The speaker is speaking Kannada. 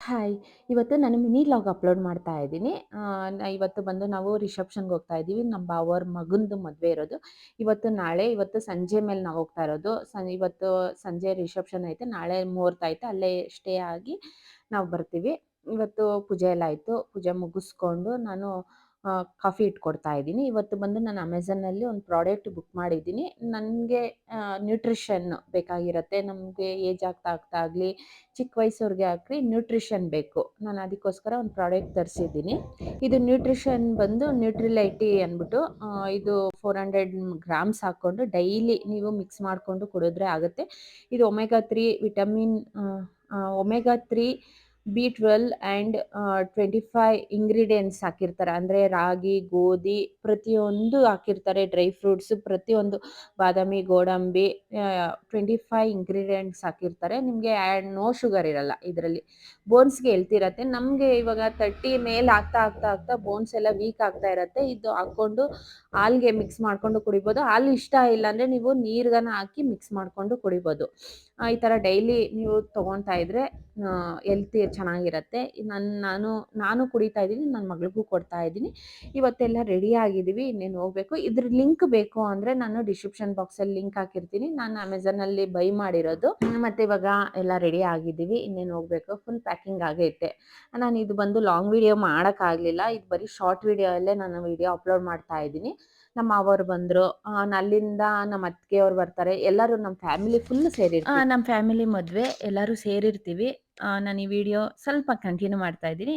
ಹಾಯ್! ಇವತ್ತು ನಾನು ಮಿನಿ ವ್ಲಾಗ್ ಅಪ್ಲೋಡ್ ಮಾಡ್ತಾ ಇದ್ದೀನಿ. ಇವತ್ತು ಬಂದು ನಾವು ರಿಸೆಪ್ಷನ್‌ಗೆ ಹೋಗ್ತಾ ಇದ್ದೀವಿ. ನಮ್ಮ ಭಾವರ ಮಗಂದು ಮದುವೆ ಇರೋದು. ಇವತ್ತು ಸಂಜೆ ಮೇಲೆ ನಾವು ಹೋಗ್ತಾ ಇರೋದು. ಇವತ್ತು ಸಂಜೆ ರಿಸೆಪ್ಷನ್ ಐತೆ. ನಾಳೆ ಮುಹೂರ್ತ ಐತೆ. ಅಲ್ಲೇ ಸ್ಟೇ ಆಗಿ ನಾವು ಬರ್ತೀವಿ. ಇವತ್ತು ಪೂಜೆ ಎಲ್ಲ ಆಯಿತು. ಪೂಜೆ ಮುಗಿಸ್ಕೊಂಡು ನಾನು ಕಾಫಿ ಇಟ್ಕೊಡ್ತಾ ಇದ್ದೀನಿ. ಇವತ್ತು ಬಂದು ನಾನು ಅಮೆಝಾನಲ್ಲಿ ಒಂದು ಪ್ರಾಡಕ್ಟ್ ಬುಕ್ ಮಾಡಿದ್ದೀನಿ. ನನಗೆ ನ್ಯೂಟ್ರಿಷನ್ ಬೇಕಾಗಿರುತ್ತೆ. ನಮಗೆ ಏಜ್ ಆಗ್ತಾ ಆಗ್ತಾ ಆಗಲಿ, ಚಿಕ್ಕ ವಯಸ್ಸವ್ರಿಗೆ ಆಗಲಿ ನ್ಯೂಟ್ರಿಷನ್ ಬೇಕು. ನಾನು ಅದಕ್ಕೋಸ್ಕರ ಒಂದು ಪ್ರಾಡಕ್ಟ್ ತರಿಸಿದ್ದೀನಿ. ಇದು ನ್ಯೂಟ್ರಿಷನ್ ಬಂದು ನ್ಯೂಟ್ರಿಲೈಟಿ ಅಂದ್ಬಿಟ್ಟು ಇದು 400 ಗ್ರಾಮ್ಸ್ ಹಾಕ್ಕೊಂಡು ಡೈಲಿ ನೀವು ಮಿಕ್ಸ್ ಮಾಡಿಕೊಂಡು ಕುಡಿದ್ರೆ ಆಗುತ್ತೆ. ಇದು ಒಮೆಗಾ 3 ಬಿ12 ಆ್ಯಂಡ್ 25 ಇಂಗ್ರೀಡಿಯೆಂಟ್ಸ್ ಹಾಕಿರ್ತಾರೆ. ಅಂದರೆ ರಾಗಿ, ಗೋಧಿ ಪ್ರತಿಯೊಂದು ಹಾಕಿರ್ತಾರೆ. ಡ್ರೈ ಫ್ರೂಟ್ಸ್ ಪ್ರತಿಯೊಂದು ಬಾದಾಮಿ, ಗೋಡಂಬಿ 25 ಇಂಗ್ರೀಡಿಯೆಂಟ್ಸ್ ಹಾಕಿರ್ತಾರೆ. ನಿಮಗೆ ನೋ ಶುಗರ್ ಇರಲ್ಲ ಇದರಲ್ಲಿ. ಬೋನ್ಸ್‌ಗೆ ಹೆಲ್ತ್ ಇರತ್ತೆ. ನಮಗೆ ಇವಾಗ 30 ಮೇಲೆ ಆಗ್ತಾ ಬೋನ್ಸ್ ಎಲ್ಲ ವೀಕ್ ಆಗ್ತಾ ಇರತ್ತೆ. ಇದು ಹಾಕ್ಕೊಂಡು ಹಾಲ್ಗೆ ಮಿಕ್ಸ್ ಮಾಡ್ಕೊಂಡು ಕುಡಿಬೋದು. ಹಾಲು ಇಷ್ಟ ಇಲ್ಲ ಅಂದರೆ ನೀವು ನೀರ್ಗನ ಹಾಕಿ ಮಿಕ್ಸ್ ಮಾಡಿಕೊಂಡು ಕುಡಿಬೋದು. ಈ ಥರ ಡೈಲಿ ನೀವು ತೊಗೊಳ್ತಾ ಇದ್ದರೆ ಹೆಲ್ತ್ ಚೆನ್ನಾಗಿರತ್ತೆ. ನಾನು ಕುಡಿತಾ ಇದ್ದೀನಿ. ನನ್ನ ಮಗಳಿಗೂ ಕೊಡ್ತಾ ಇದ್ದೀನಿ. ಇವತ್ತೆಲ್ಲ ರೆಡಿ ಆಗಿದ್ದೀವಿ. ಇನ್ನೇನು ಹೋಗಬೇಕು. ಇದ್ರ ಲಿಂಕ್ ಬೇಕು ಅಂದರೆ ನಾನು ಡಿಸ್ಕ್ರಿಪ್ಷನ್ ಬಾಕ್ಸಲ್ಲಿ ಲಿಂಕ್ ಹಾಕಿರ್ತೀನಿ. ನಾನು ಅಮೆಝಾನಲ್ಲಿ ಬೈ ಮಾಡಿರೋದು. ಮತ್ತು ಇವಾಗ ಎಲ್ಲ ರೆಡಿ ಆಗಿದ್ದೀವಿ. ಇನ್ನೇನು ಹೋಗಬೇಕು. ಫುಲ್ ಪ್ಯಾಕಿಂಗ್ ಆಗೈತೆ. ನಾನು ಇದು ಬಂದು ಲಾಂಗ್ ವಿಡಿಯೋ ಮಾಡೋಕ್ಕಾಗಲಿಲ್ಲ. ಇದು ಬರೀ ಶಾರ್ಟ್ ವಿಡಿಯೋಯಲ್ಲೇ ನಾನು ವಿಡಿಯೋ ಅಪ್ಲೋಡ್ ಮಾಡ್ತಾ ಇದ್ದೀನಿ. ನಮ್ಮ ಮಾವವ್ರು ಬಂದರು. ಅಲ್ಲಿಂದ ನಮ್ಮ ಅತ್ತಿಗೆಯವ್ರು ಬರ್ತಾರೆ. ಎಲ್ಲರೂ ನಮ್ಮ ಫ್ಯಾಮಿಲಿ ಫುಲ್ ಸೇರಿರ್ತೀವಿ. ನಮ್ಮ ಫ್ಯಾಮಿಲಿ ಮದುವೆ ಎಲ್ಲರೂ ಸೇರಿರ್ತೀವಿ. ನಾನು ಈ ವಿಡಿಯೋ ಸ್ವಲ್ಪ ಕಂಟಿನ್ಯೂ ಮಾಡ್ತಾ ಇದ್ದೀನಿ.